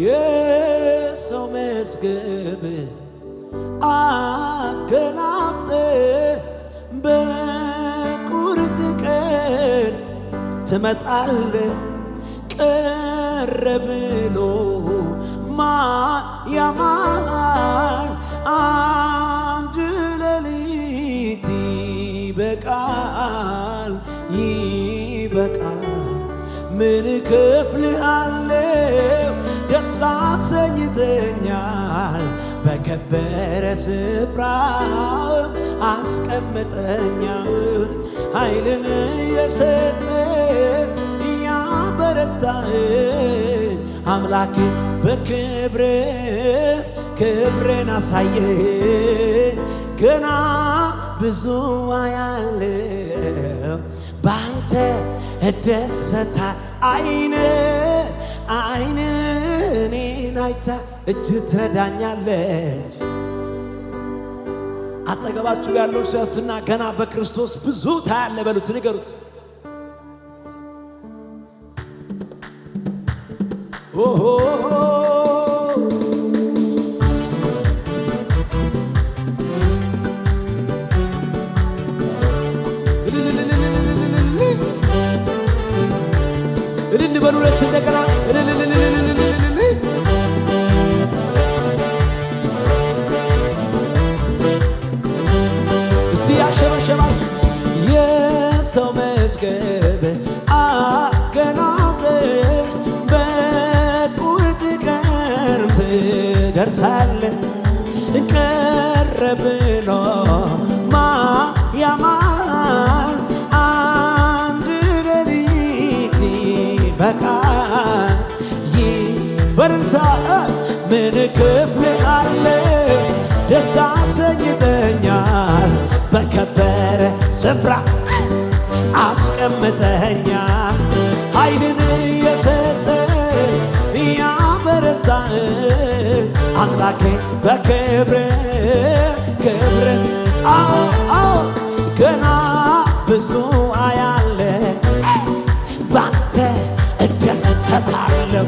የሰው መዝገብ አገላብጠ በቁርጥ ቀን ትመጣለ ቀረ ብሎ ያማል አንድ ሌሊት ይበቃል ምን እከፍልሃለሁ ደስ አሰኝተኛል በከበረ ስፍራ አስቀምጠኛል ኃይልን የሰጠ ያበረታኝ አምላኬ ክብርን አሳየ ገና ብዙ አያለው ባንተ እደሰታል አይን እኔን አይታ እጅ ትረዳኛለች። አጠገባችሁ ያለው ሰው ያስትና ገና በክርስቶስ ብዙ ታያለ በሉት ንገሩት። ኦሆ እልል በሉለት እንደገና እስቲ ያሸበሸባል የሰው መዝገብ አገላብጠ በቁርጥ ቀን ትደርሳለ ቀረ ብሎ ያማል አንድ ሌሊት ይበቃል ይበርታ ምን እከፍልሃለሁ ደስ አሰኝተኛል በከበረ ስፍራ አስቀምጠኛል ኃይልን የሰጠ ያበረታኝ አምላኬ ክብርን አዎ ገና ብዙ አያለ ባንተ እደሰታለሁ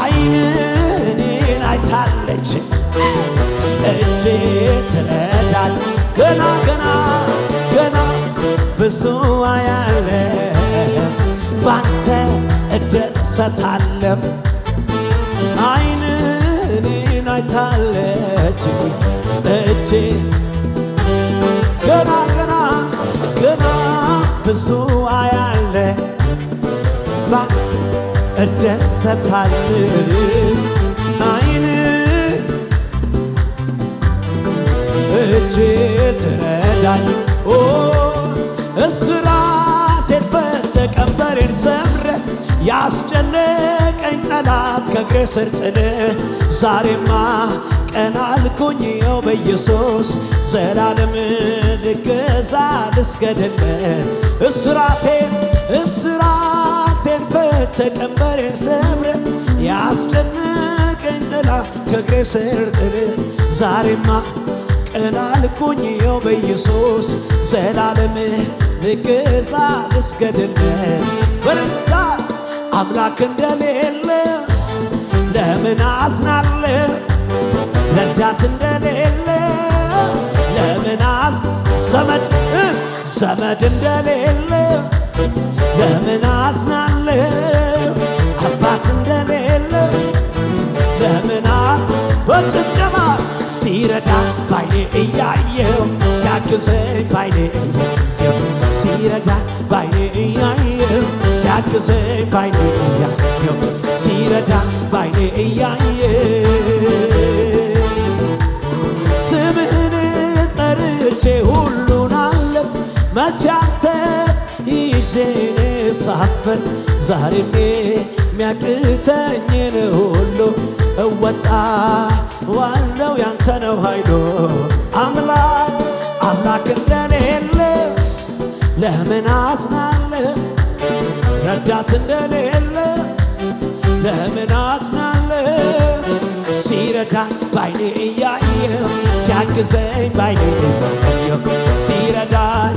አይን እኔን አይታለች እጄ ትረዳኝ ገና ብዙ አያለ ባንተ እደሰታለሁ አይን እኔን አይታለች እጄ ገና ብዙ አያለ ባንተ እደሰታለሁ አይን እጄ ትረዳኝ እስራቴን ፈተህ ቀንበሬን ሰብረህ ያስጨነቀኝ ጠላት ከእግሬ ስር ጥለህ ዛሬማ ቀና አልኩኝ ይኸው በኢየሱስ ዘላለም ልገዛ ልስገድለት እስራቴን ፈተህ ቀንበሬን ሰብረህ ያስጨነቀኝ ጠላት ከእግሬ ስር ጥለህ ዛሬማ ቀና አልኩኝ ይኸው በኢየሱስ ዘላለም ልገዛ ልስገድለት በርታ አምላክ እንደሌለ ለምን አዝናለሁ ረዳት እንደሌለ ለምን ዘመድ እንደሌለ ለምን አዝናለሁ አባት እንደሌለ ለምን በጭብጨባ ሲረዳ ባይኔ እያየው ሲያግዘኝ ባይኔ እያየው ሲረዳ ባይኔ እያየው ሲያግዘኝ ባይኔ እያየው ሲረዳ ባይኔ እያየው ስምህን ጠርቼ ሁሉን አለፍ መቼ አንተ ይዤን ሳፈር ዛሬም የሚያቅተኝን ሁሉ እወጣዋለሁ ያንተ ነው ኃይሉ አምላክ እንደሌለ ለምን አዝናለሁ ረዳት እንደሌለ ለምን አዝናለሁ ሲረዳኝ ባይኔ እያየሁ ሲያግዘኝ ባይኔ እያየሁ ሲረዳኝ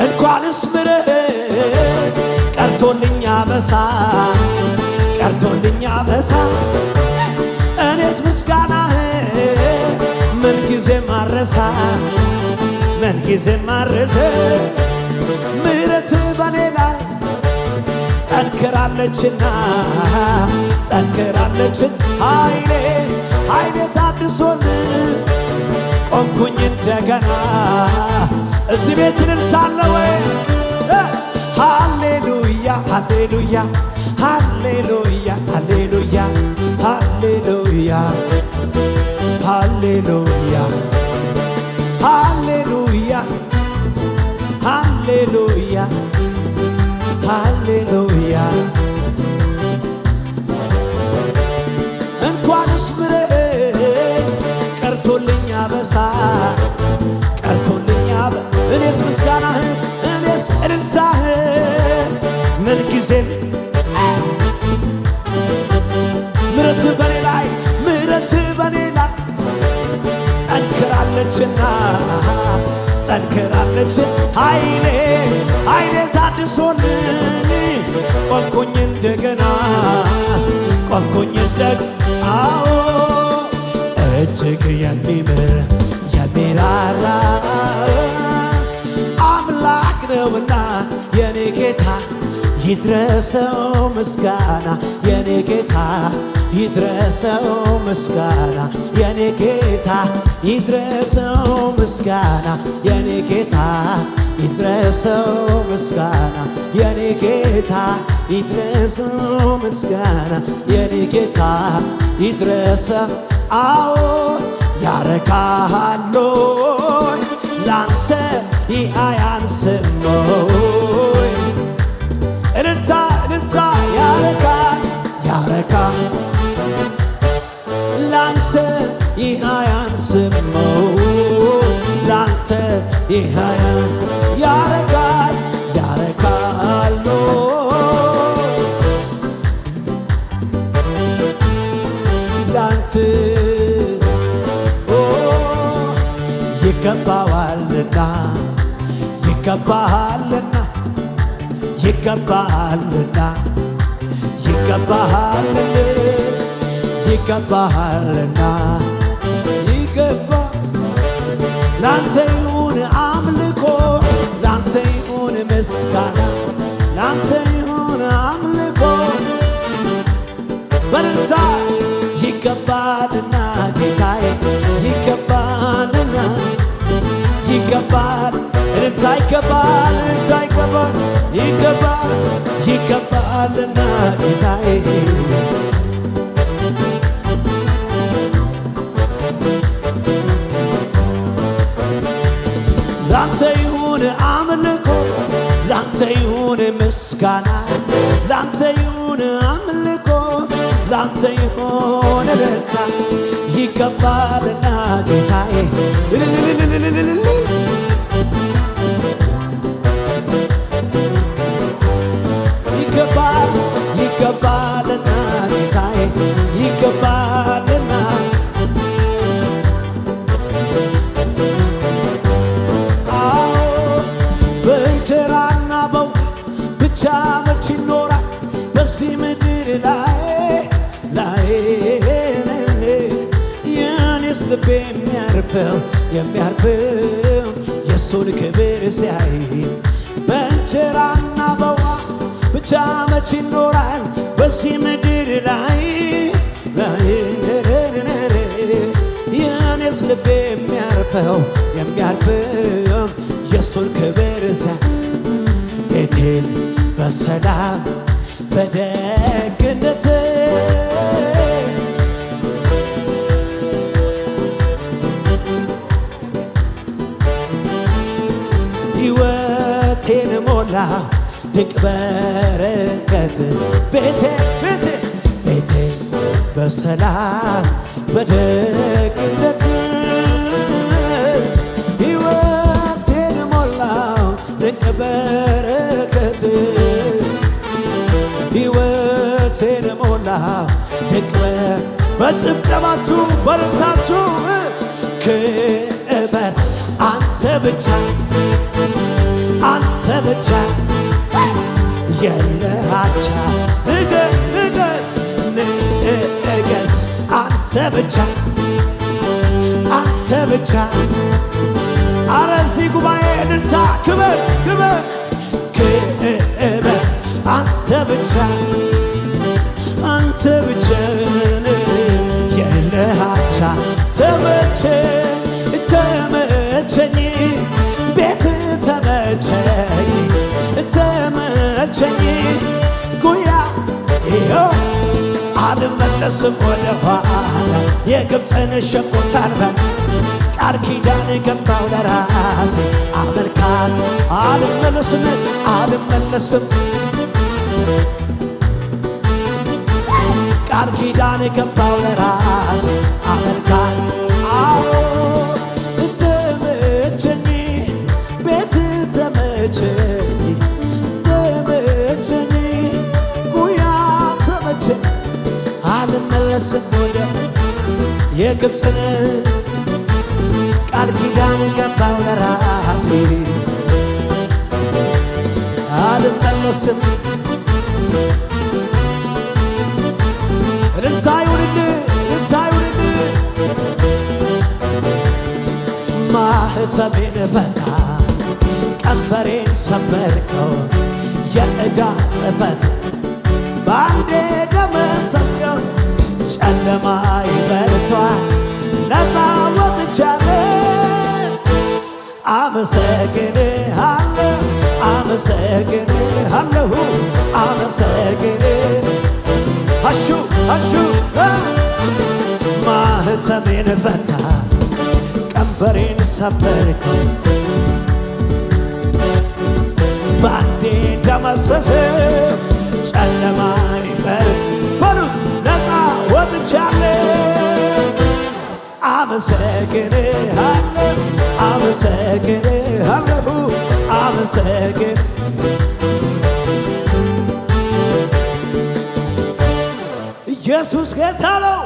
እንኳንስ ምሕረት ቀርቶ አበሳ ቀርቶልኛ አበሳ እኔስ ምስጋናህን ምንጊዜም ማረሳ ምንጊዜም ማረሳ ምሕረትህ በኔ ላይ ጠንክራለችና ጠንክራለችን ኃይሌ ታድሶልኝ ቆምኩኝ እንደገና እዚህ ቤት እልልታ አለ ወይ? ሃሌሉያ ሃሌሉያ ሃሌሉያ ሃሌሉያ ሃሌሉያ ሃሌሉያ ሃሌሉያ ሃሌሉያ ሃሌሉያ እንኳንስ ምሕረት ቀርቶልኝ አበሳ ቀርቶልኝ እኔስ ምስጋናህን እኔስ እልልታህን ምንጊዜም ምሕረትህ በኔ ላይ ምሕረትህ በኔ ላይ ጠንክራለችና ጠንክራለችን ኃይሌ ታድሶልኝ ቆምኩኝ እንደገና ቆምኩኝ አዎ እጅግ የሚምር የሚራራ አምላክ ነውና የኔ ጌታ ይድረሰው ምስጋና የኔ ጌታ ይድረሰው ምስጋና የኔ ጌታ ይድረሰው ምስጋና የኔ ጌታ ይድረሰው ምስጋና የኔ ጌታ ይድረሰው ምስጋና የኔ ጌታ ይድረሰው አዎ ያረካሃሎይ ላንተ አያንስሞይ እልልታ እልልታ ያረካል ላንተ አያንስሞይ ላንተ ያረካል ላንተ ይገባዋልና ይገባሃልና ይገባሃልና ይገባሃልና ይገባሃልና ይገባ ላንተ ይሁን አምልኮ ላንተ ይሁን ምስጋና ላንተ ይሁን አምልኮ በልልታ ይገባልና ጌታዬ ይገባልና ይገባል እልልታ ይገባል እልልታ ይገባል ይገባልና ጌታዬ ላንተ ይሁን አምልኮ ላንተ ይሁን ምስጋና ላንተ ይሁን አምልኮ ላንተ ይሁን እልልታ ይገባልና ጌታዬ ይገባልና ጌታዬ ይገባልና አዎ በእንጀራና በውሃ ብቻ መች ይኖራል በዚህ ምድር ላይ የኔስ ልቤ የሚያርፈው የእሱን ክብር ሲያይ በእንጀራና በውሃ ብቻ መች ይኖራል በዚህ ምድር ላይ የኔስ ልቤ የሚያርፈው የእሱን ክብር ሲያይ ቤቴን በሰላም በደግነት ሕይወቴን ሞላ ድንቅ በረከት ቤቴ በሰላም በደግነት ሕይወቴን ሞላው ድንቅ በረከት ሕይወቴን ሞላው ድንቅ በጭብጨባችሁ በረታችሁ ክበር አንተ ብቻ የለሃቻ ንገስ ንገስ ንገስ አንተ ብቻ አንተ ብቻ አረ እዚህ ጉባኤ እልልታ ክበር ክበር ክበር አንተ ብቻ አንተ ብቻ የለሃቻ ተመቸኝ ተመቸኝ ቤት ተመቸኝ ተመቸኝ ጉያ ይኸው አልመለስም ወደ ኋላ የግብፅን ሸንኮር ሳልበላ ቃል ኪዳን ገባው ለራሴ አመልካል አልመለስም አልመለስም ቃል ኪዳን ገባው ለራሴ አመልካል አዎ ተመቸኝ ቤት ተመቸኝ ተመቸኝ ጉያ ተመቸኝ አልመለስም ወደ የግብፅን ቃል ኪዳን ገባው ለራሴ አልመለስም እልልታ ይሁንልህ እልልታ ይሁንልህ ማኅተሜን ፈታ ቀንበሬን ሰበርከው የዕዳ ጽሕፈት በአንዴ ደመሰስከው ጨለማዬ በርቷል ነፃ ወጥቻለሁ አመሰግንሃለሁ አመሰግንሃለሁ አመሰግንሃለሁ አሹ አሹ ማኅተሜን ፈታ ቀንበሬን ሰበርከው በአንዴ ደመሰሰ ጨለማዬ በሉት ነፃ ወጥቻለሁ አመሰግንሃለሁ አመሰግንሃለሁ አመሰግን ኢየሱስ ጌታ ነው።